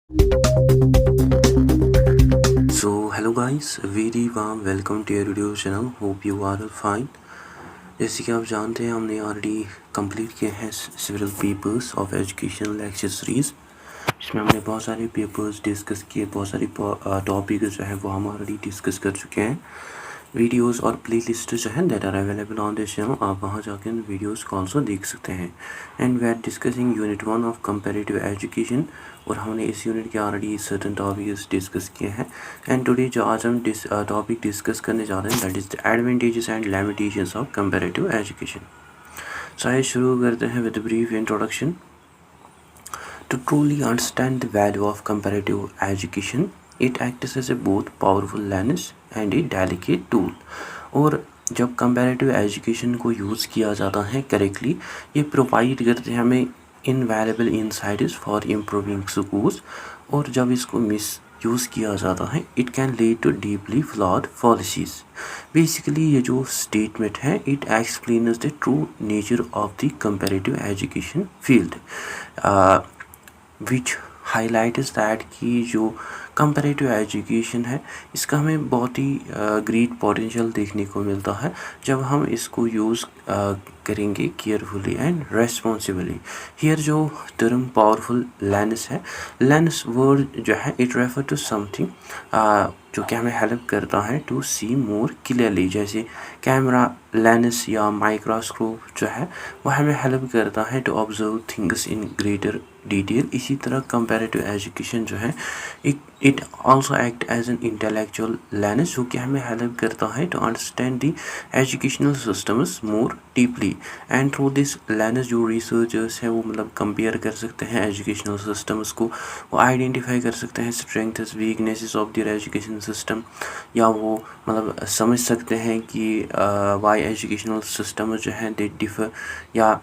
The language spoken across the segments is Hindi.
So hello guys, very warm welcome to your video channel. Hope you are all fine. जैसे कि आप जानते हैं हमने ऑलरेडी कंप्लीट किए हैं several papers of education lecture series, इसमें हमने बहुत सारे पेपर्स डिस्कस किए, बहुत सारी टॉपिक जो है वो हम ऑलरेडी डिस्कस कर चुके हैं। वीडियोस और प्लेलिस्ट जो है that are available on this channel, आप वहाँ जाकर वीडियोस को ऑल्सो देख सकते हैं। And we are discussing unit 1 of comparative education, और हमने इस यूनिट के ऑलरेडी सर्टेन टॉपिक्स डिस्कस किए हैं। एंड टुडे जो आज हम टॉपिक डिस्कस करने जा रहे हैं that is the advantages and limitations of comparative education. So आइए शुरू करते हैं with brief introduction. To truly understand the value of comparative education, it acts as a both powerful lens and a delicate tool. और जब comparative education को यूज़ किया जाता है करेक्टली, ये प्रोवाइड करते हैं हमें invaluable insights for improving schools, और जब इसको मिस यूज़ किया जाता है it can lead to deeply flawed policies. Basically ये जो स्टेटमेंट है it explains the true nature of the comparative education field, which highlight is that कि जो कंपैरेटिव एजुकेशन है इसका हमें बहुत ही ग्रेट पोटेंशियल देखने को मिलता है जब हम इसको यूज़ करेंगे केयरफुली एंड रेस्पॉन्सिबली। हियर जो टर्म पावरफुल लेंस है, लेंस वर्ड जो है इट रेफर टू समथिंग जो कि हमें हेल्प करता है टू सी मोर क्लियरली। जैसे कैमरा लेंस या माइक्रोस्कोप जो है वह हमें हेल्प करता है to observe things in greater detail. इसी तरह कंपैरेटिव एजुकेशन जो है it also act as an intellectual lens जो कि हमें हेल्प करता है to understand the educational systems more deeply. And through this lens जो रिसर्चर्स हैं वो मतलब कंपेयर कर सकते हैं एजुकेशनल सिस्टम्स को, वो आइडेंटिफाई कर सकते हैं strengths weaknesses of their education system, या वो मतलब समझ सकते हैं कि वाई एजुकेशनल सिस्टम जो हैं दे डिफर, या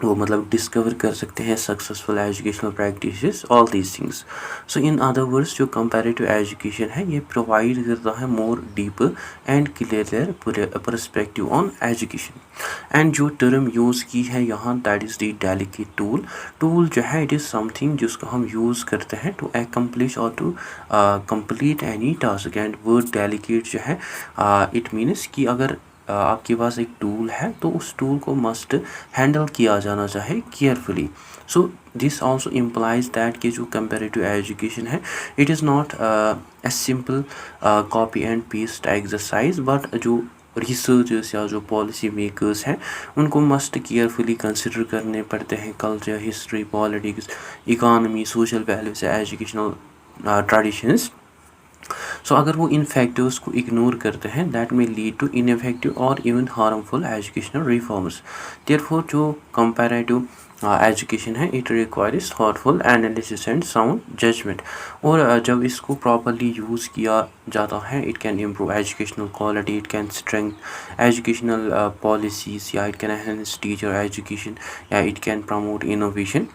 वो मतलब डिस्कवर कर सकते हैं successful educational practices, all these things. So in other words जो कंपैरेटिव एजुकेशन है ये प्रोवाइड करता है more deeper and clear perspective on education. And जो टर्म यूज़ की है यहाँ that is the delicate tool. Tool जो है इट इज़ समथिंग जिसको हम यूज़ करते हैं टू एकम्प्लिश और to complete any task. And word delicate जो है इट मीन्स कि अगर आपके पास एक टूल है तो उस टूल को मस्ट हैंडल किया जाना चाहिए carefully. So this also implies that कि जो कंपैरेटिव एजुकेशन है it is not a simple copy and paste exercise, but जो रिसर्चर्स या जो पॉलिसी मेकर्स हैं उनको मस्ट केयरफुली कंसिडर करने पड़ते हैं culture, history, politics, economy, social values, educational traditions. So अगर वो इन फैक्टर्स को इग्नोर करते हैं दैट में लीड टू इनएफेक्टिव और even harmful educational reforms. Therefore जो कंपैरेटिव एजुकेशन है it requires thoughtful analysis and sound judgement, और जब इसको प्रॉपरली यूज़ किया जाता है it can improve educational quality, it can strength educational policies, या it can enhance teacher education, या it can promote innovation.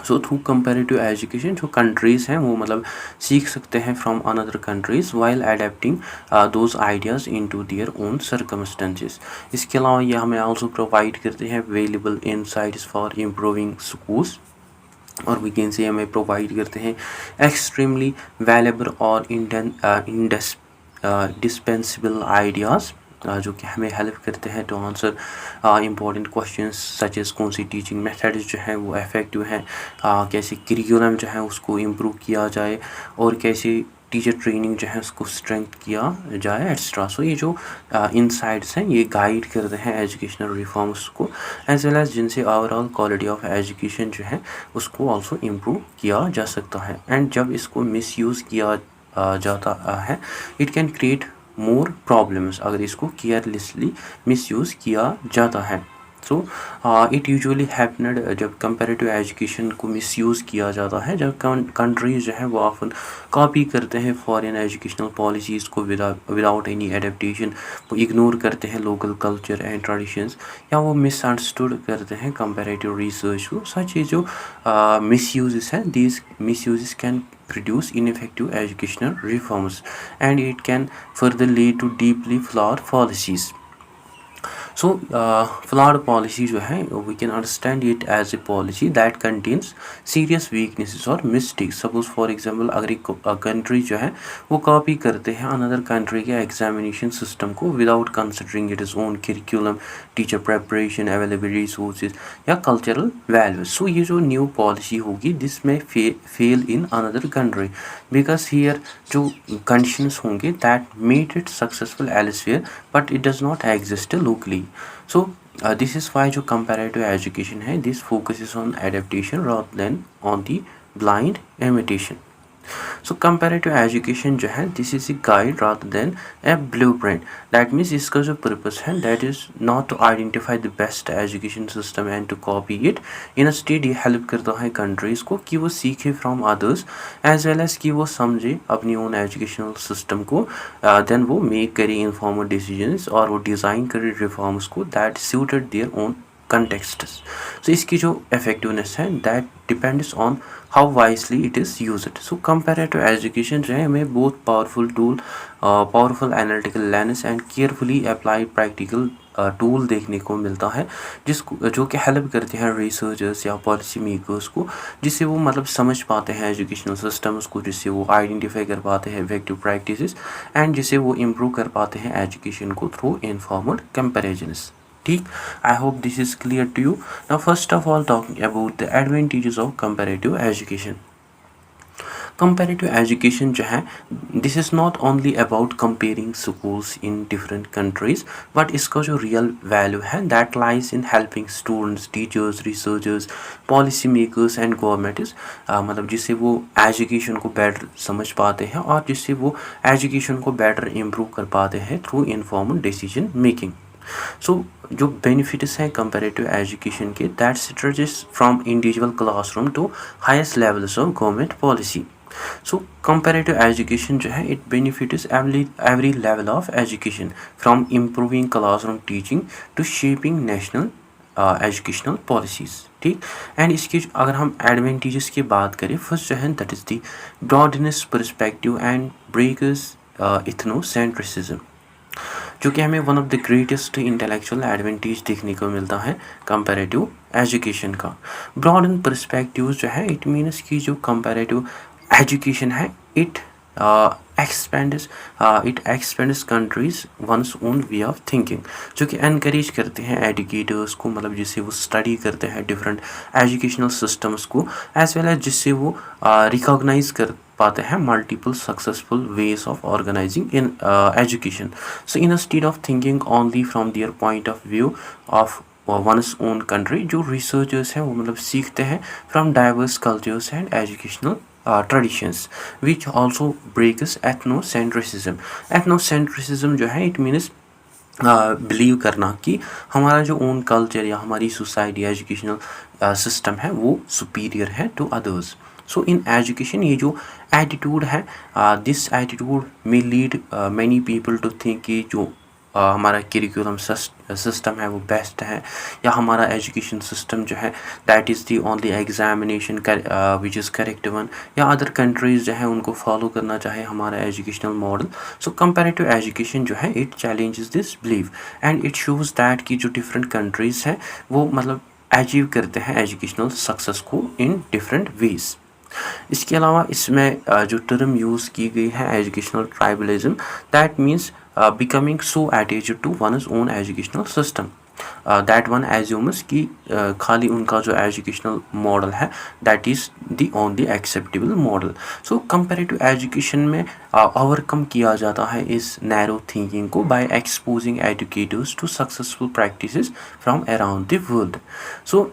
So through comparative education जो कंट्रीज़ हैं वो मतलब सीख सकते हैं from another countries while adapting those ideas into their own circumstances. इसके अलावा ये हमें आल्सो प्रोवाइड करते हैं valuable insights for improving schools, और वीकेंड से हमें प्रोवाइड करते हैं एक्सट्रीमली वैल्यूएबल और डिस्पेंसिबल आइडियाज़ जो कि हमें हेल्प करते हैं to answer important questions such as कौन सी टीचिंग मेथड्स जो हैं वो इफ़ेक्टिव हैं, कैसे करिकुलम जो है उसको इम्प्रूव किया जाए, और कैसे टीचर ट्रेनिंग जो है उसको स्ट्रेंथ किया जाए एक्स्ट्रा। सो ये जो इनसाइट्स हैं ये गाइड करते हैं एजुकेशनल रिफॉर्म्स को एज वेल एज जिनसे ओवरऑल क्वालिटी ऑफ एजुकेशन जो है उसको ऑल्सो इम्प्रूव किया जा सकता है। एंड जब इसको मिसयूज़ किया जाता है it can create more problems अगर इसको केयरलेसली मिसयूज़ किया जाता है। सो इट यूजुअली हैपनड जब कंपैरेटिव एजुकेशन को मिसयूज़ किया जाता है, जब कंट्रीज़ जो हैं वो ऑफन कॉपी करते हैं फॉरेन एजुकेशनल पॉलिसीज़ को विदाउट एनी एडेप्टेशन, वो इग्नोर करते हैं लोकल कल्चर एंड ट्रेडिशंस, या वो मिसअंडरस्टूड करते हैं कंपैरेटिव रिसर्च को। सच ये जो मिसयूज़ हैं these misuse can produce ineffective educational reforms and it can further lead to deeply flawed policies. So flawed policy जो है we can understand it as a policy that contains serious weaknesses और मिस्टेक्स। सपोज फॉर एग्जांपल अगर एक कंट्री जो है वो कॉपी करते हैं अनदर कंट्री के एग्जामिनेशन सिस्टम को without considering it is own curriculum, teacher preparation, available resources या कल्चरल वैल्यूज। सो ये जो न्यू पॉलिसी होगी दिस में fail in another country because here जो कंडीशंस होंगे that made it successful elsewhere but it does not exist locally. So this is why जो कंपैरेटिव एजुकेशन है this focuses on adaptation rather than on the blind imitation. So comparative education जो है this is a guide rather than a blueprint. That means इसका जो पर्पस है that is not to identify the best education system and to copy it. Instead ये हेल्प करता है कंट्रीज़ को कि वो सीखे from others as well as कि वो समझे अपनी ओन एजुकेशनल सिस्टम को, देन वो मेक करे इन्फॉर्मेड डिसीजंस और वो डिज़ाइन करे रिफॉर्म्स को that suited their own contexts. So इसकी जो इफेक्टिवनेस है that depends on how wisely it is used. So comparative education जो है हमें बहुत powerful tool, powerful analytical lens and carefully applied practical tool देखने को मिलता है जिसको जो कि हेल्प करते हैं रिसर्चर्स या पॉलिसी मेकर्स को, जिससे वो मतलब समझ पाते हैं एजुकेशनल सिस्टम्स को, जिससे वो आइडेंटिफाई कर पाते हैं इफेक्टिव प्रैक्टिसेस एंड जिससे वो इम्प्रूव कर पाते हैं एजुकेशन को थ्रू इन्फॉर्मड कंपैरिजन्स। ठीक, I hope this is clear to you. Now first of all talking about the advantages of comparative education. Comparative education जो है this is not only about comparing schools in different countries but इसका जो रियल वैल्यू है that lies in helping students, teachers, researchers, policy makers and governments, मतलब जिससे वो एजुकेशन को बेटर समझ पाते हैं और जिससे वो एजुकेशन को बेटर इम्प्रूव कर पाते हैं through informed decision making. So जो बेनिफिट्स हैं कंपैरेटिव एजुकेशन के that stretches from individual classroom to highest levels of government policy. So comparative education जो है it benefits every level of education from improving classroom teaching to shaping national educational policies. ठीक, एंड इसके अगर हम एडवांटेजेस की बात करें फर्स्ट जो है that is the broadness perspective and breakers ethnocentrism, जो कि हमें one of the greatest intellectual advantage देखने को मिलता है कंपैरेटिव एजुकेशन का। ब्रॉड एंड पर्सपेक्टिव जो है इट मीन्स कि जो कंपैरेटिव एजुकेशन है it expands countries one's own way of thinking, जो कि एनकरेज करते हैं एजुकेटर्स को, मतलब जिससे वो स्टडी करते हैं डिफरेंट एजुकेशनल सिस्टम्स को एज वेल एज जिससे वो रिकॉग्नाइज कर पाते हैं multiple successful ways of organising in education. So instead of thinking only from their point of view of one's own country, जो रिसर्चर्स हैं वो मतलब सीखते हैं from diverse cultures and educational traditions which also breaks ethnocentrism। ethnocentrism जो है इट मीन्स बिलीव करना कि हमारा जो ओन कल्चर या हमारी सोसाइटी एजुकेशनल सिस्टम है वो सुपीरियर है to others. So in education ये जो एटीट्यूड है this attitude may lead many people to think कि जो हमारा करिकुलम सिस्टम है वो बेस्ट है या हमारा एजुकेशन सिस्टम जो है that is the only examination which is correct one, या अदर कंट्रीज़ जो है उनको फॉलो करना चाहे हमारा educational model. So comparative education जो है it challenges this believe and it shows that कि जो डिफरेंट कंट्रीज़ हैं वो मतलब अचीव करते हैं एजुकेशनल सक्सेस को इन डिफरेंट वेज़। इसके अलावा इसमें जो टर्म यूज़ की गई है educational tribalism that means becoming so attached to one's own educational system that one assumes कि खाली उनका जो एजुकेशनल मॉडल है that is the only acceptable model. So comparative education में ओवरकम किया जाता है इस नैरो थिंकिंग को by exposing educators to successful practices from around the world. So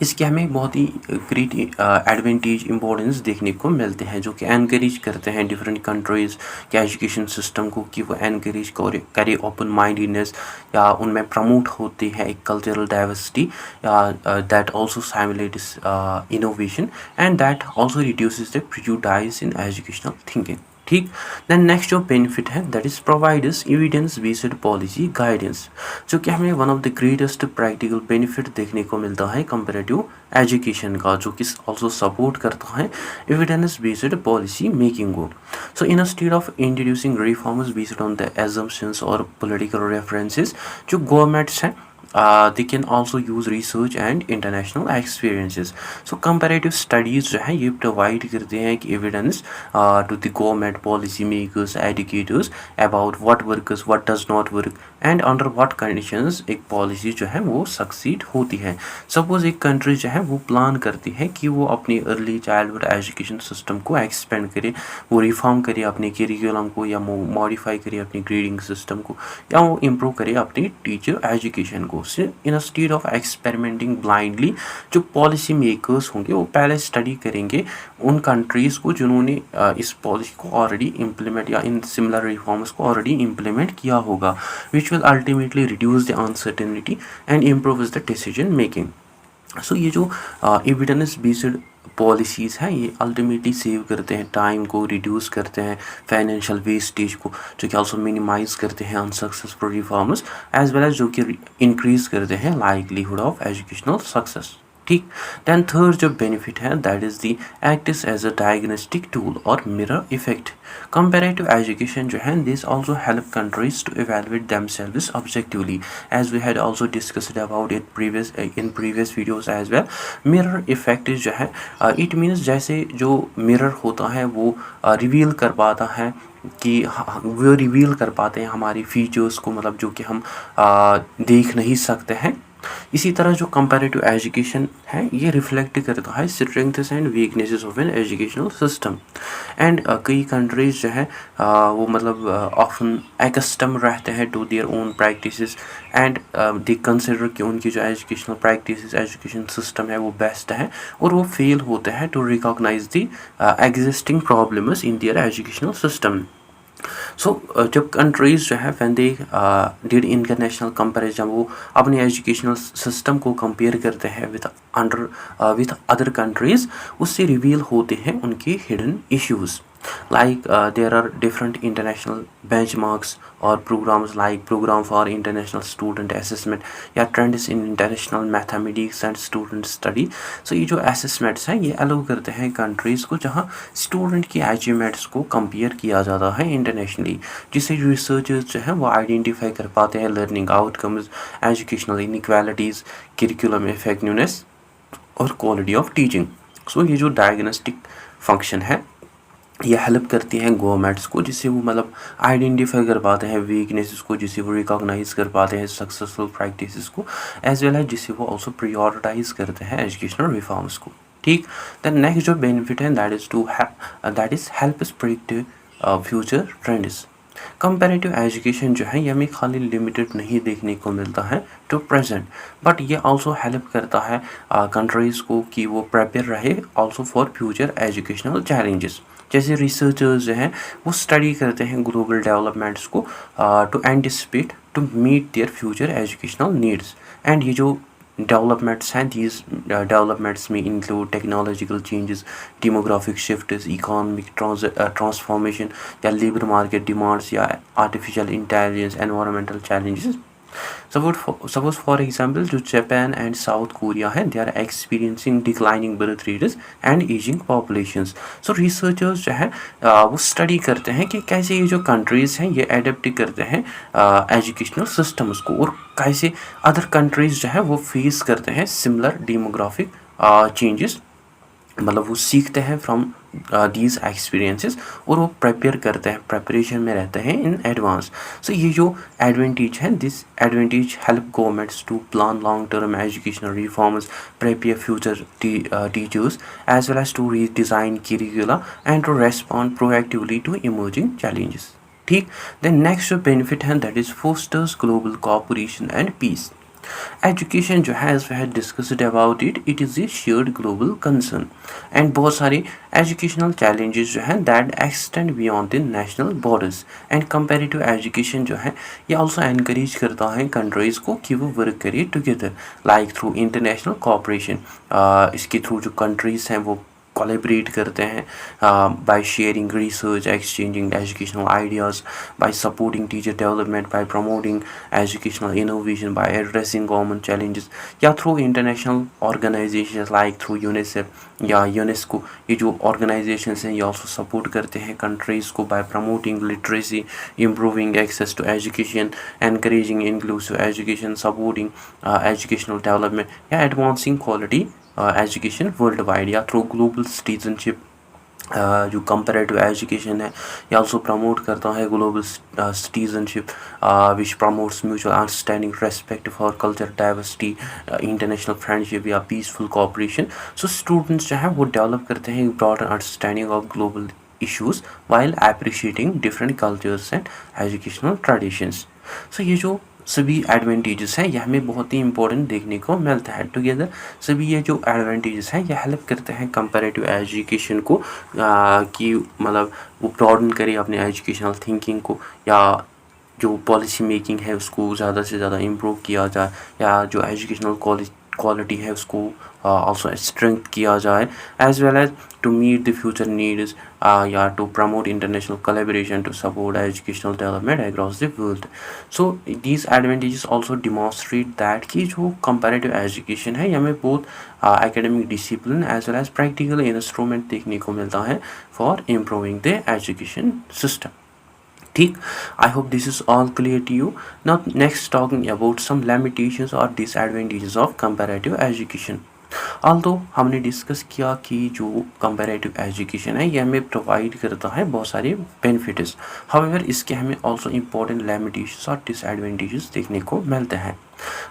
इसके हमें बहुत ही ग्रेट एडवांटेज इंपॉर्टेंस देखने को मिलते हैं जो कि एनकरेज करते हैं डिफरेंट कंट्रीज़ के एजुकेशन सिस्टम को कि वो एनकरेज करे ओपन माइंडेडनेस, या उनमें प्रमोट होती है एक cultural diversity that also stimulates innovation and that also reduces the prejudice in educational thinking. ठीक। देन नेक्स्ट जो बेनिफिट है that is provides evidence based policy guidance, जो कि हमें one of the greatest practical benefit देखने को मिलता है कंपेरेटिव एजुकेशन का, जो कि ऑल्सो सपोर्ट करता है एविडेंस बेस्ड पॉलिसी मेकिंग को। सो instead of introducing reforms based on the assumptions और पॉलिटिकल रेफरेंसेस, जो गवर्नमेंट्स हैं they can also use research and international experiences. So comparative studies जो है ये provide करते हैं एक evidence to the government policy makers, educators about what works, what does not work and under what conditions एक policy जो है वो succeed होती है। Suppose एक country जो है वो plan करती है कि वो अपनी early childhood education system को expand करे, वो reform करे अपने curriculum को, या modify करे अपनी grading system को, या वो improve करे अपनी teacher education को। इंस्टेड ऑफ एक्सपेरिमेंटिंग ब्लाइंडली, जो पॉलिसी मेकर्स होंगे वो पहले स्टडी करेंगे उन कंट्रीज़ को जिन्होंने इस पॉलिसी को ऑलरेडी इम्प्लीमेंट या इन सिमिलर रिफॉर्म्स को ऑलरेडी इम्प्लीमेंट किया होगा, which will ultimately reduce the uncertainty and improve the decision making. So ये जो एविडेंस बेस्ड पॉलिसीज़ हैं ये अल्टीमेटली सेव करते हैं टाइम को, रिड्यूस करते हैं फाइनेंशियल वेस्टेज को, जो कि ऑल्सो मिनिमाइज करते हैं unsuccessful reforms, as well as जो कि इंक्रीज करते हैं लाइकलीहुड ऑफ एजुकेशनल सक्सेस। ठीक। दैन थर्ड जो बेनिफिट है that is the acts as a diagnostic tool और मिरर इफेक्ट। कंपेरेटिव एजुकेशन जो है this also help countries to evaluate themselves objectively, as we had also discussed about it previous videos as well. Mirror effect जो है इट मीन्स जैसे जो मिरर होता है वो रिवील कर पाता है कि वो रिवील कर पाते हैं हमारी फीचर्स को, मतलब जो कि हम देख नहीं सकते हैं। इसी तरह जो कंपैरेटिव एजुकेशन है ये रिफ्लेक्ट करता है strengths and weaknesses of an educational system. And कई कंट्रीज जो है वो मतलब ऑफन एक्स्टम रहते हैं to their own practices and they consider कि उनकी जो एजुकेशनल प्रैक्टिसेस, एजुकेशन सिस्टम है वो बेस्ट है, और वो फेल होते हैं to recognise the existing problems in their educational system. So जब कंट्रीज़ जो है when they did international comparison, वो अपने एजुकेशनल सिस्टम को कंपेयर करते हैं विद अदर कंट्रीज़, उससे रिवील होते हैं उनके hidden issues. Like there are different international benchmarks or programs like program for international student assessment या trends in international mathematics and student study। so ये जो assessments हैं ये allow करते हैं countries को जहाँ student की achievements को compare किया जाता है internationally, जिससे researchers जो हैं वो identify कर पाते हैं learning outcomes, educational inequalities, curriculum effectiveness और quality of teaching। so ये जो diagnostic function है ये हेल्प करती हैं गवर्नमेंट्स को, जिससे वो मतलब आइडेंटिफाई कर पाते हैं वीकनेसेस को, जिससे वो रिकॉग्नाइज कर पाते हैं सक्सेसफुल प्रैक्टिसेस को, एज वेल एज जिससे वो ऑल्सो प्रायोरिटाइज करते हैं एजुकेशनल रिफॉर्म्स को। ठीक। दैन नेक्स्ट जो बेनिफिट है that is help predict future trends. Comparative education जो है ये हमें खाली लिमिटेड नहीं देखने को मिलता है टू प्रेजेंट, बट ये आल्सो हेल्प करता है कंट्रीज़ को कि वो प्रिपेयर रहे also for future educational challenges. जैसे रिसर्चर्स जो हैं वो स्टडी करते हैं ग्लोबल डेवलपमेंट्स को to anticipate to meet their future educational needs. And ये जो डेवलपमेंट्स हैं दीज डेवलपमेंट्स में include technological changes, demographic shifts, economic transformation या लेबर मार्केट डिमांड्स या artificial intelligence, environmental challenges. Suppose for example जो जापान एंड साउथ कोरिया है they are experiencing declining birth rates and ageing populations. So researchers जो है वो स्टडी करते हैं कि कैसे ये जो कंट्रीज़ हैं ये एडेप्ट करते हैं एजुकेशनल सिस्टम्स को, और कैसे अदर कंट्रीज़ जो है वो फेस करते हैं सिमिलर डेमोग्राफिक चेंजेस, मतलब वो सीखते हैं फ्रॉम दीज एक्सपीरियंसेस और वो प्रिपेयर करते हैं, प्रिपरेशन में रहते हैं इन एडवांस। सो ये जो एडवांटेज है this advantage help governments to plan long term educational reforms, prepare future teachers as well as to redesign curricula and to respond proactively to emerging challenges. ठीक। देन नेक्स्ट जो बेनिफिट है that is fosters global cooperation and peace. Education जो है we had discussed about it is a shared global concern, and बहुत सारे एजुकेशनल चैलेंजेस जो हैं that extend beyond the national borders. And comparative education जो है ये आल्सो एनकरेज करता है कंट्रीज़ को कि वो वर्क करें together like through international cooperation. इसके थ्रू जो कंट्रीज़ हैं वो कोलैबोरेट करते हैं by sharing research, exchanging educational ideas, by supporting teacher development, by promoting educational innovation, by addressing common challenges, या through international organisation like through UNICEF या यूनेस्को। ये जो ऑर्गेनाइजेशन हैं ये ऑल्सो सपोर्ट करते हैं कंट्रीज़ को by promoting literacy, improving access to education, encouraging inclusive education, supporting educational development या advancing quality education worldwide, या through global citizenship जो कंपेरेटिव एजुकेशन है ये ऑल्सो प्रमोट करता है global citizenship which promotes mutual understanding, respect for culture diversity, international friendship या पीसफुल कोऑपरेशन। सो स्टूडेंट्स जो है वो डेवलप करते हैं broader understanding of global issues while appreciating different cultures and educational traditions। So ये जो सभी एडवांटेजेस हैं ये हमें बहुत ही इंपॉर्टेंट देखने को मिलता है। टुगेदर सभी ये जो एडवांटेजेस हैं ये हेल्प करते हैं कंपैरेटिव एजुकेशन को कि मतलब वो ब्रॉडन करे अपने एजुकेशनल थिंकिंग को, या जो पॉलिसी मेकिंग है उसको ज़्यादा से ज़्यादा इम्प्रूव किया जाए, या जो एजुकेशनल क्वालिटी है उसको also strength किया जाए, as well as to meet the future needs या to promote international collaboration to support educational development across the world। So these advantages also demonstrate that कि जो comparative education है हमें बहुत academic discipline as well as practical instrument देखने को मिलता है for improving the education system। ठीक, I hope this is all clear to you। Now next talking about some limitations or disadvantages of comparative education। although हमने डिस्कस किया कि जो कंपैरेटिव एजुकेशन है ये हमें प्रोवाइड करता है बहुत सारे बेनिफिट्स, हाउएवर इसके हमें ऑल्सो इम्पोर्टेंट लिमिटेशंस और डिसएडवांटेजेस देखने को मिलते हैं।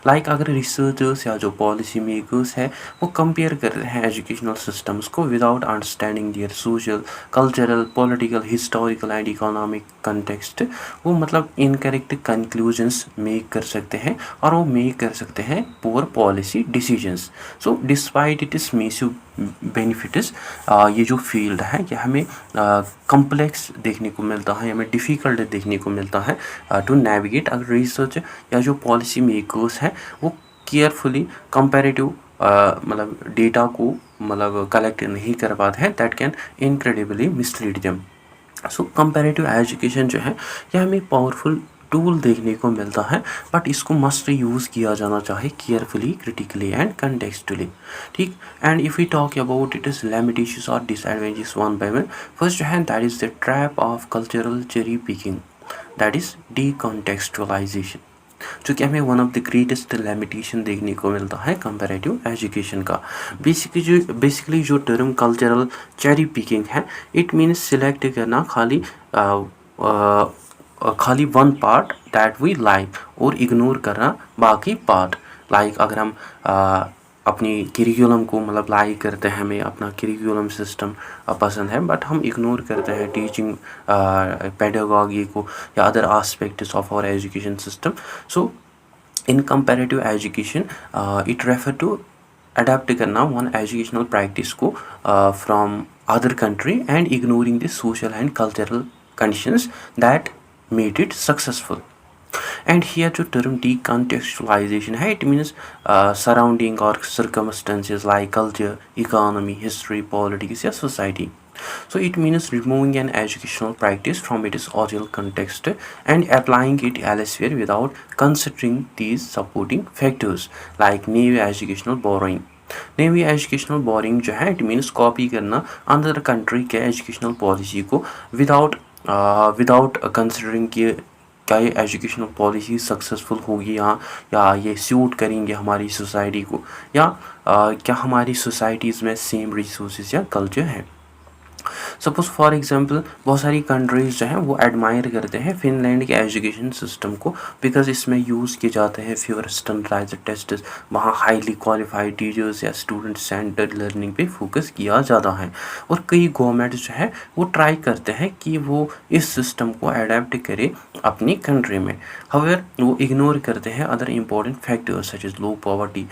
लाइक अगर रिसर्चर्स या जो पॉलिसी मेकर्स है वो कंपेयर कर रहे हैं एजुकेशनल सिस्टम्स को without understanding their social, cultural, political, historical and economic context, वो मतलब इनकरेक्ट कंक्लूजन्स मेक कर सकते हैं और वो मेक कर सकते हैं poor policy decisions. So despite it is massive benefits, ये जो फील्ड है ये हमें कम्प्लेक्स देखने को मिलता है, हमें डिफ़िकल्ट देखने को मिलता है टू नेविगेट। अगर रिसर्च या जो पॉलिसी मेकर्स हैं वो केयरफुली कंपैरेटिव मतलब डेटा को मतलब कलेक्ट नहीं कर पाते हैं, that can incredibly mislead them. So comparative education जो है ये हमें पावरफुल टूल देखने को मिलता है, बट इसको मस्ट यूज़ किया जाना चाहिए केयरफुली, क्रिटिकली एंड कंटेक्सचुअली। ठीक, and if we talk about it is limitations और disadvantages one by one. First जो है that is the trap of cultural cherry picking, that is decontextualization, जो कि हमें one of the greatest limitation देखने को मिलता है कंपैरेटिव एजुकेशन का। बेसिकली जो टर्म कल्चरल चेरी पिकिंग है इट मीन्स सिलेक्ट करना खाली one part that we like और इग्नोर करना बाकी पार्ट। लाइक अगर हम अपनी करिकुलम को मतलब लाइक करते हैं, हमें अपना करिकुलम सिस्टम पसंद है, बट हम इग्नोर करते हैं टीचिंग पेडागॉजी को या other aspects of our education system. So in comparative education it refer to adapt करना वन एजुकेशनल प्रैक्टिस को from other country and ignoring the social and cultural conditions that made it successful। And here जो term decontextualization है it means surrounding or circumstances like culture, economy, history, politics या society। So it means removing an educational practice from its original context and applying it elsewhere without considering these supporting factors like new educational borrowing। नई एजुकेशनल बोरिंग जो है इट मीन्स कॉपी करना अदर कंट्री के एजुकेशनल पॉलिसी को विदाउट कंसिडरिंग कि क्या ये एजुकेशनल पॉलिसी सक्सेसफुल होगी या ये सूट करेंगे हमारी सोसाइटी को, या क्या हमारी सोसाइटीज़ में सेम रिसोर्सेज या कल्चर है। सपोज फॉर एग्जांपल बहुत सारी कंट्रीज़ जो हैं वो एडमायर करते हैं फिनलैंड के एजुकेशन सिस्टम को बिकॉज इसमें यूज़ किए जाते हैं फ्यूअर स्टैंडर्डाइज्ड टेस्ट, वहाँ हाईली क्वालिफाइड टीचर्स या स्टूडेंट सेंटर्ड लर्निंग पे फोकस किया जाता है। और कई गवर्नमेंट जो है वो ट्राई करते हैं कि वो इस सिस्टम को अडेप्ट करे अपनी कंट्री में, हाउएवर वो इग्नोर करते हैं other important factors such as low poverty,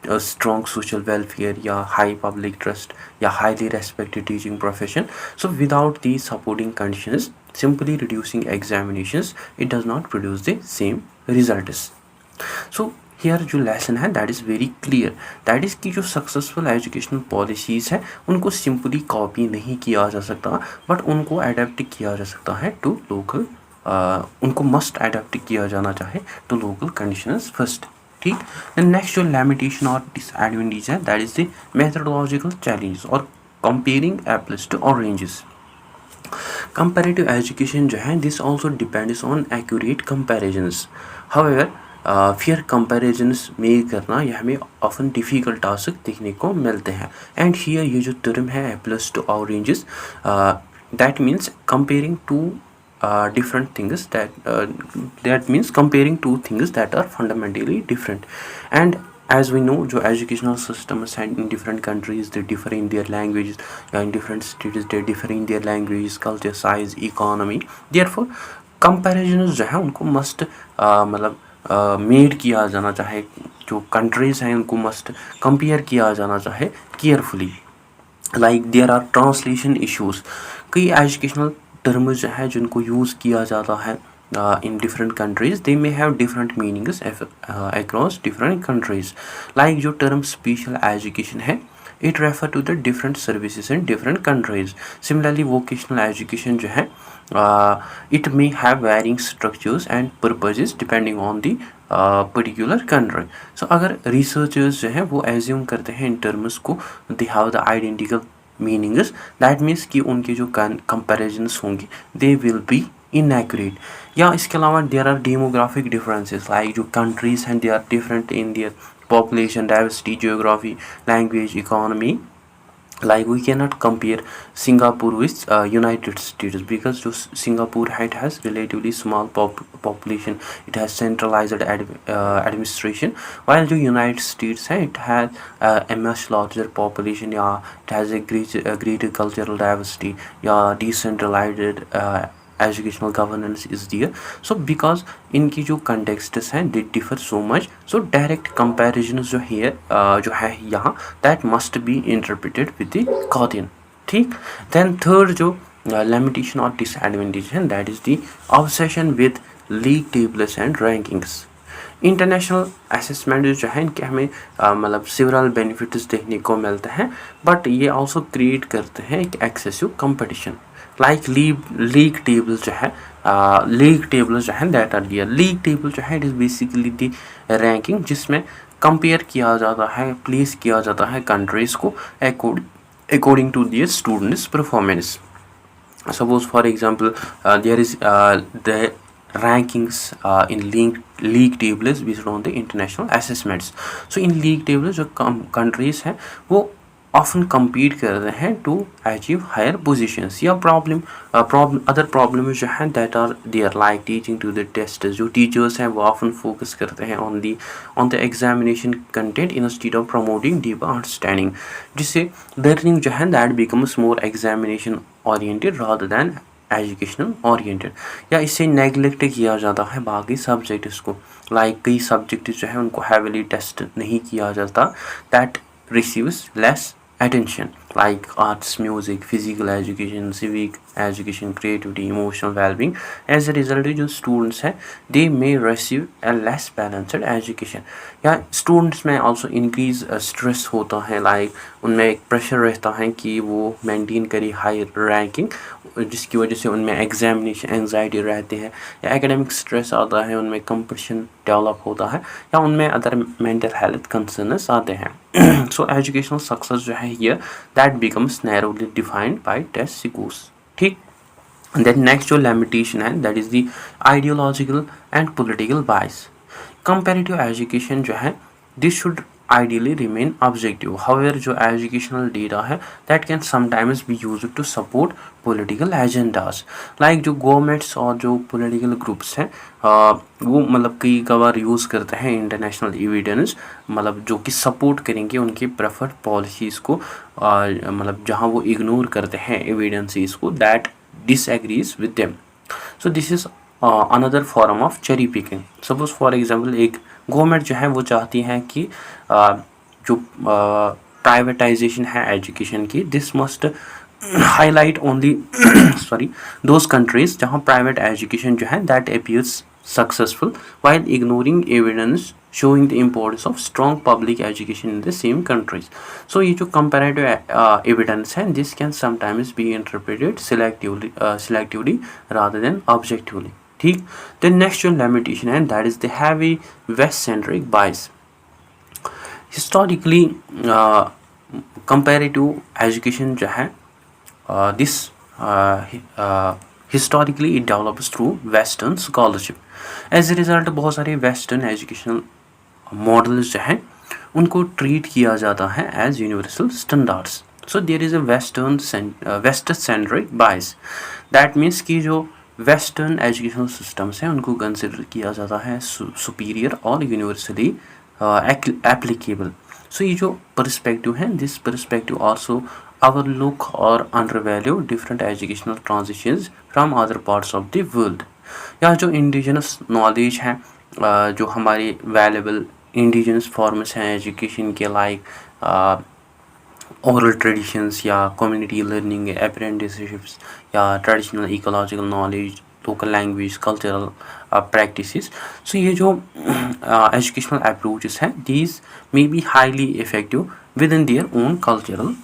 strong social welfare या high public trust या highly respected teaching profession। So without these supporting conditions, simply reducing examinations, it does not produce the same results। So here जो लेसन है that is very clear, that is कि जो सक्सेसफुल एजुकेशनल पॉलिसीज़ है उनको सिंपली कॉपी नहीं किया जा सकता, बट उनको अडेप्ट किया जा सकता है टू लोकल, उनको मस्ट अडेप्ट किया जाना चाहे टू लोकल कंडीशंस फर्स्ट। ठीक, नेक्स्ट जो लिमिटेशन और डिसएडवांटेज है that is the methodological challenge और comparing apples to oranges. Comparative education जो है this also depends on accurate comparisons, however फिर कंपेरिजन्स मेक करना यह हमें ऑफन डिफ़िकल्ट टास्क देखने को मिलते हैं। एंड हियर ये जो टर्म है apples to oranges, that means comparing two different things that means comparing two things that are fundamentally different. And as we know जो educational systems and in different countries they differ in their languages, in different states they differ in their languages, culture, size, economy, therefore comparisons जो है उनको must मतलब मेड किया जाना चाहे, जो कंट्रीज़ हैं उनको मस्ट कंपेयर किया जाना चाहे केयरफुली। Like there are translation issues, कई एजुकेशनल टर्म्स जो है जिनको यूज़ किया जाता है in different countries they may have different meanings across different countries. Like जो term special education है it refer to the different services in different countries. Similarly vocational education जो है it may have varying structures and purposes depending on the particular country. So अगर researchers जो है वो assume करते हैं in terms को they have the identical meanings, that means कि उनके जो comparisons होंगे they will be inaccurate. या इसके अलावा there are demographic differences, like जो कंट्रीज हैं they are different in their population diversity, geography, language, economy. Like we cannot compare Singapore with United States because जो Singapore it has relatively small population, it has centralized administration, while जो United States है it has a much larger population, या it has a greater cultural diversity, या decentralized educational governance is there. So because इनकी जो contexts हैं they differ so much, so direct comparisons जो here जो है यहाँ that must be interpreted with the caution. ठीक, then third जो limitation और disadvantage है that is the obsession with league tables and rankings. International assessment जो है इनके हमें मतलब सिवरल बेनिफिट्स देखने को मिलते हैं, बट ये ऑल्सो क्रिएट करते हैं एक excessive competition. Like league table जो है that are there. League table जो है it is basically the ranking जिसमें कंपेयर किया जाता है, प्लेस किया जाता है कंट्रीज़ को according to their students performance. Suppose for example there is the rankings in league tables based on the international assessments. So in league tables जो countries हैं वो often compete कर रहे हैं to achieve higher positions. या other problems जो हैं that are there like teaching to the testers, जो teachers हैं वो often focus करते हैं on the examination content instead of promoting deeper understanding, जिससे learning जो है that becomes more examination oriented rather than educational oriented. या इससे नेगलेक्ट किया जाता है बाकी सब्जेक्ट्स को, लाइक कई सब्जेक्ट जो है उनको हैवीली टेस्ट नहीं किया जाता, that receives less attention, like arts, music, physical education, civic education, creativity, emotional well-being. As a result जो students हैं they may receive a less balanced education. या students में also increase stress होता है, like उनमें एक pressure रहता है कि वो maintain करे high ranking, जिसकी वजह से उनमें एग्जामिनेशन एंजाइटी रहती है, या एकेडमिक स्ट्रेस आता है, उनमें कंपटीशन डेवलप होता है, या उनमें अदर मेंटल हेल्थ कंसर्न्स आते हैं. सो एजुकेशनल सक्सेस जो है here that becomes narrowly defined by test scores. ठीक, देन नेक्स्ट जो लिमिटेशन है that is the ideological and political bias. Comparative education जो है this should ideally remain objective. However जो educational data है that can sometimes be used to support political agendas. Like जो governments और जो political groups हैं वो मतलब कई बार यूज़ करते हैं international evidence, मतलब जो कि सपोर्ट करेंगे उनकी preferred policies को, मतलब जहाँ वो इग्नोर करते हैं evidences को that disagrees with them. So this is another form of cherry picking. Suppose for example एक गवर्नमेंट जो है वो चाहती है कि जो प्राइवेटाइजेशन है एजुकेशन की this must highlight only those countries जहाँ प्राइवेट एजुकेशन जो है that appears successful while ignoring evidence showing the importance of strong public education in the same countries. So ये जो comparative evidence है, this can sometimes be interpreted selectively rather than objectively. ठीक. The next limitation है, that is the heavy West-centric bias. Historically, comparative education जो है, this historically it develops through Western scholarship. As a result, बहुत सारे Western educational models जो हैं उनको treat किया जाता है as universal standards. So there is a Western-centric bias. That means कि जो Western educational systems हैं उनको consider किया जाता है superior और universally applicable. So ये जो perspective है, this perspective also overlook or undervalue different educational transitions from other parts of the world. या जो indigenous knowledge है, जो हमारे valuable indigenous forms हैं education के, like oral traditions या community learning, apprenticeships या traditional ecological knowledge, local language, cultural practices. So ये जो educational approaches हैं, these may be highly effective within their own cultural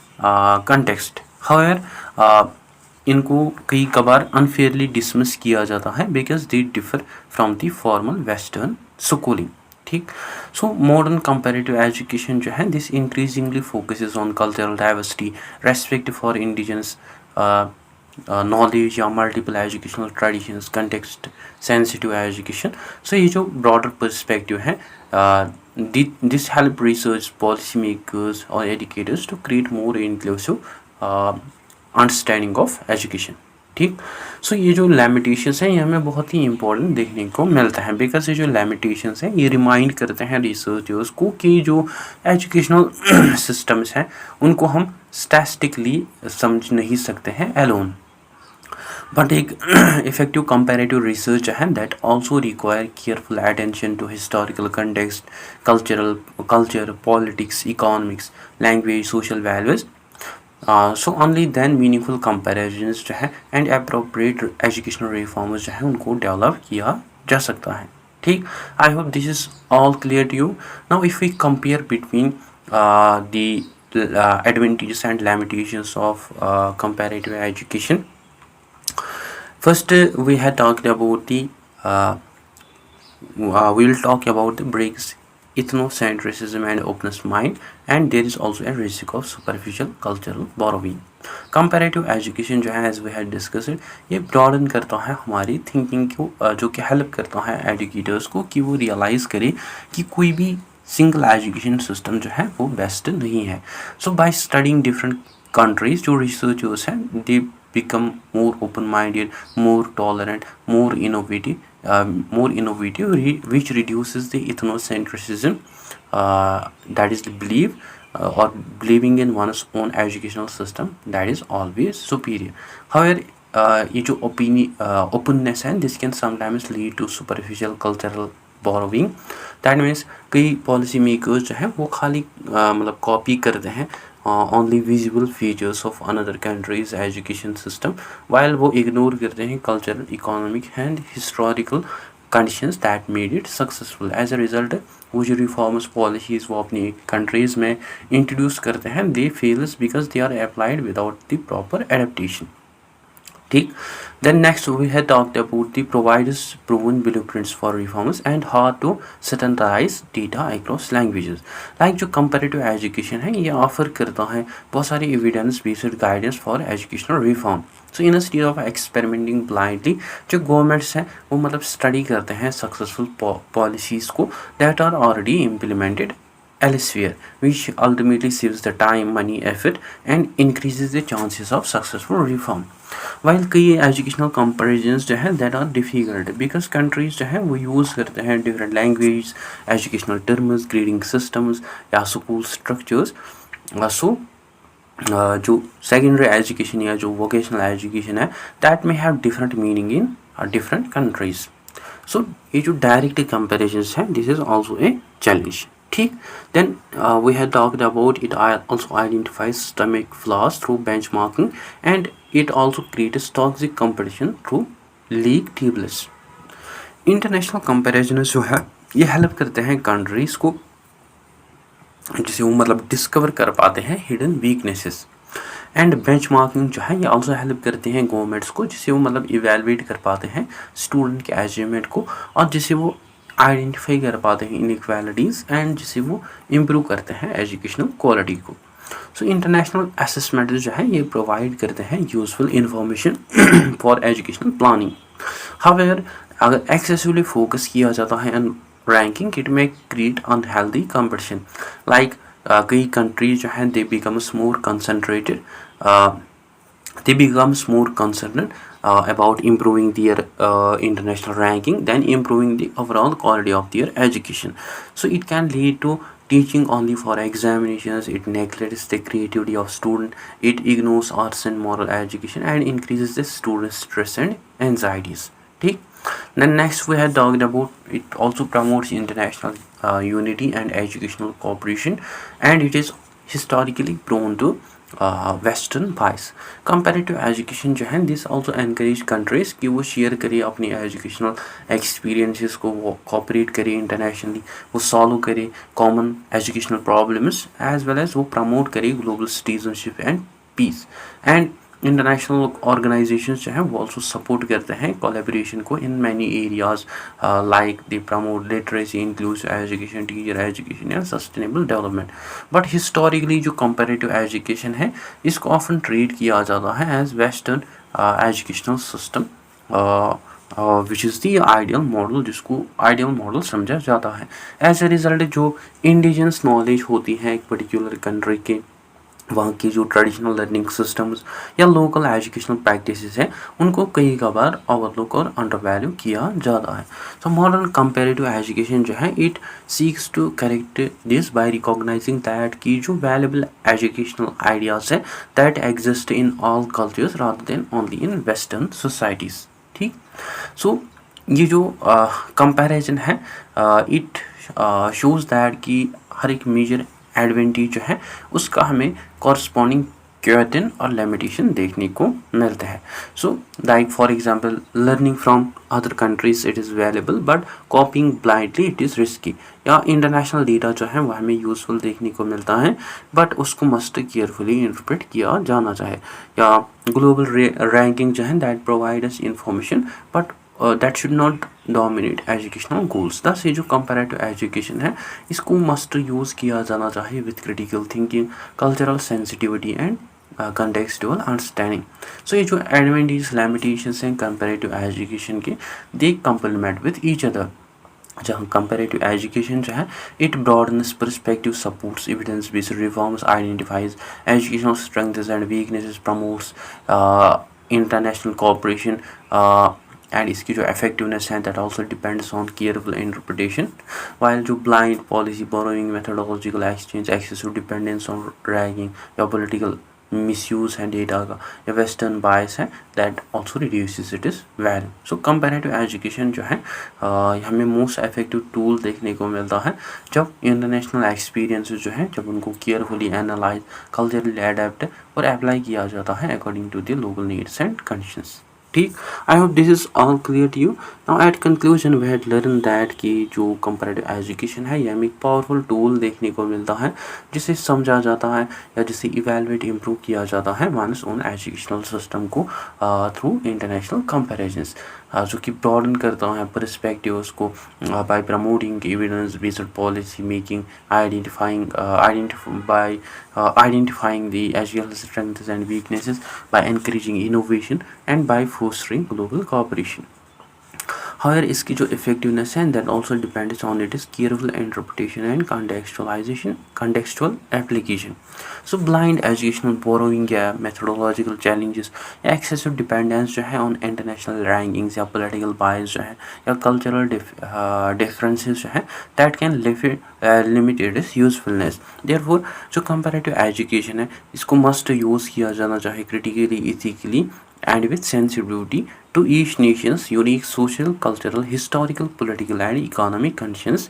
context. However, इनको कई कबार unfairly dismiss किया जाता है because they differ from the formal Western schooling. ठीक. So modern comparative education जो है, this increasingly focuses on cultural diversity, respect for indigenous knowledge या multiple educational traditions, context sensitive education. So ये जो broader perspective है, this help research policy makers or educators to create more inclusive understanding of education. ठीक. सो ये जो लिमिटेशंस हैं ये हमें बहुत ही इंपॉर्टेंट देखने को मिलता है, बिकॉज ये जो लिमिटेशंस हैं ये रिमाइंड करते हैं रिसर्चर्स को कि जो एजुकेशनल सिस्टम्स हैं उनको हम स्टैटिस्टिकली समझ नहीं सकते हैं एलोन. बट एक इफेक्टिव कंपैरेटिव रिसर्च है that also require careful attention to historical context, culture, politics, economics, language, social values. So only then meaningful comparisons जो है एंड अप्रोप्रिएट एजुकेशनल रिफॉर्म्स जो है उनको डेवलप किया जा सकता है. ठीक. I hope this is all clear to you. Now if we compare between the advantages and limitations of comparative education. First, we had talked about the we will talk about the breaks ethnocentrism and openness mind, and there is also a risk of superficial cultural borrowing. Comparative education जो है, as we had discussed, ये broaden करता है हमारी thinking को, जो कि help करता है educators को कि वो realize करे कि कोई भी single education system जो है वो best नहीं है. So by studying different countries, जो researchers हैं, they become more open-minded, more tolerant, more innovative, which reduces the ethnocentrism, that is the belief or believing in one's own educational system that is always superior. However, ये जो openness है, this can sometimes lead to superficial cultural borrowing. That means कई policy makers जो है वो खाली मतलब कॉपी करते हैं only visible features of another country's education system, while वो ignore करते हैं cultural, economic and historical conditions that made it successful. As a result, वो जो reforms policies वो अपनी countries में introduce करते हैं, they fails because they are applied without the proper adaptation. ठीक. Then next we had talked about the providers proven blueprints for reforms and how to standardize data across languages. Like जो comparative education है ये offer करता है बहुत सारी evidence based guidance for educational reform. So instead of experimenting blindly, जो governments हैं वो मतलब study करते हैं successful policies को that are already implemented elsewhere, which ultimately saves the time, money, effort and increases the chances of successful reform. While कई educational comparisons जो है that are difficult because countries जो है वो use करते हैं different language, educational terms, grading systems या school structures. So जो secondary education या जो vocational education है that may have different meaning in different countries. So ये जो direct comparisons है, this is also a challenge. ठीक. Then we had talked about it also identifies systemic flaws through benchmarking and it also creates toxic competition through league tables. International comparison जो है ये हेल्प करते हैं कंट्रीज़ को, जिसे वो मतलब डिस्कवर कर पाते हैं हिडन वीकनेसेस। एंड बेंचमार्किंग जो है ये ऑल्सो हेल्प करते हैं गवर्नमेंट्स को, जिससे वो मतलब इवेलुएट कर पाते हैं स्टूडेंट के अचीवमेंट को, और जिससे वो आइडेंटिफाई कर पाते हैं इनइक्वालिटीज़, एंड जिससे वो इम्प्रूव करते हैं एजुकेशनल क्वालिटी को। सो इंटरनेशनल असेसमेंट जो है ये प्रोवाइड करते हैं useful information for educational planning. However अगर एक्सेसिवली फोकस किया जाता है ऑन रैंकिंग, इट में क्रिएट अनहेल्दी कंपटीशन। लाइक कई कंट्रीज जो हैं दे becomes more concentrated, they becomes more concerned about improving their international ranking than improving the overall quality of their education. So it can lead to teaching only for examinations, it neglects the creativity of student, it ignores arts and moral education, and increases the student stress and anxieties. ठीक. Then next we had talked about it also promotes international unity and educational cooperation, and it is historically prone to western बाइस। कंपैरेटिव एजुकेशन जो है दिस ऑल्सो एनकरेज कंट्रीज़ कि वो शेयर करे अपनी एजुकेशनल एक्सपीरियंसेस को, वो कॉपरेट करे इंटरनेशनली, वो सॉल्व करे common educational problems, as well as वो प्रमोट करे global citizenship and peace. And international organisations जो हैं वो ऑल्सो सपोर्ट करते हैं कोलैबोरेशन को in many areas, like they promote literacy, inclusive education, teacher education या सस्टेनेबल डेवलपमेंट। बट हिस्टोरिकली जो कंपैरेटिव एजुकेशन है इसको ऑफन ट्रीट किया जाता है as western educational system, which is the ideal model, जिसको आइडियल मॉडल समझा जाता है। एज ए रिज़ल्ट जो इंडिजिनस नॉलेज होती है एक पर्टिकुलर कंट्री के, वहाँ की जो ट्रेडिशनल लर्निंग सिस्टम्स या लोकल एजुकेशनल प्रैक्टिसेस हैं उनको कई बार ओवरलुक और अंडर वैल्यू किया जाता है। सो मॉडर्न कंपैरेटिव एजुकेशन जो है it seeks to correct this by recognising that की जो वैल्यूबल एजुकेशनल आइडियाज़ है that exist in all cultures rather than only in western societies. ठीक। सो ये जो कंपैरिजन है इट शोज़ दैट कि हर एक मेजर एडवांटेज जो है उसका हमें कॉरस्पॉन्डिंग क्वेश्चन और लिमिटेशन देखने को मिलता है। So like for example learning from other countries it is valuable but कॉपिंग blindly it is risky. या इंटरनेशनल डेटा जो है वो हमें यूज़फुल देखने को मिलता है बट उसको मस्ट केयरफुली इंटरप्रेट किया जाना चाहिए। या ग्लोबल रैंकिंग जो है that provide us information but that should not dominate educational goals. दस ये जो कंपैरेटिव एजुकेशन है इसको मस्ट यूज़ किया जाना चाहिए with critical thinking, cultural sensitivity and contextual understanding. So ये जो एडवांटेज लिमिटेशंस हैं कंपैरेटिव एजुकेशन के they complement with each other. जहाँ कंपैरेटिव एजुकेशन जो है it broadens perspective, supports evidence based reforms, identifies educational strengths and weaknesses, promotes international cooperation, and इसकी जो इफेक्टिवनेस है that also depends on careful interpretation. While जो blind policy, borrowing, methodological exchange, excessive dependence on ranking या पॉलिटिकल मिसयूज है डेटा का या वेस्टर्न बायस है that also reduces it is value. So comparative education जो है हमें मोस्ट इफेक्टिव टूल देखने को मिलता है जब इंटरनेशनल एक्सपीरियंस जो है जब उनको केयरफुली एनालाइज, कल्चरली अडेप्ट और अप्लाई किया जाता है according to the local needs and conditions. ठीक। I hope this is all clear to you. Now at conclusion we had learn that कि जो कंपैरेटिव एजुकेशन है ये हमें एक पावरफुल टूल देखने को मिलता है जिसे समझा जाता है या जिसे इवेलुएट इम्प्रूव किया जाता है वंस ओन एजुकेशनल सिस्टम को थ्रू इंटरनेशनल कंपैरिजंस, जो कि ब्रॉडन करता है पर्सपेक्टिव्स को by promoting evidence based policy making, identifying the educational strengths and weaknesses, by encouraging innovation and by fostering global cooperation. However, इसकी जो इफेक्टिवनेस है that also depends on its careful interpretation and contextual application. So blind educational borrowing या methodological challenges या excessive dependence जो है on international rankings या political bias जो है या cultural differences जो है that can limit its usefulness. Therefore जो comparative education है इसको must use किया जाना चाहिए critically, ethically and with sensitivity to each nation's unique social, cultural, historical, political and economic conditions,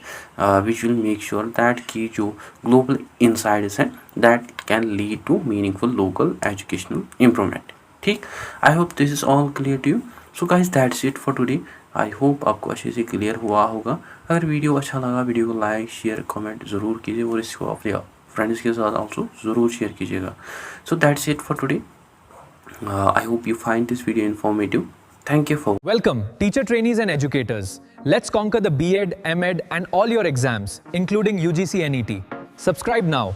which will make sure that की जो global insights हैं that can lead to meaningful local educational improvement. ठीक। I hope this is all clear to you. So guys, that's it for today. I hope आपको अच्छे से क्लियर हुआ होगा। अगर वीडियो अच्छा लगा, वीडियो को लाइक शेयर कमेंट ज़रूर कीजिए और इसको अपने फ्रेंड्स के साथ ऑल्सो ज़रूर शेयर कीजिएगा। So that's it for today. I hope you find this video informative. Thank you for Welcome, teacher trainees and educators. Let's conquer the B.Ed, M.Ed, and all your exams, including UGC NET. Subscribe now.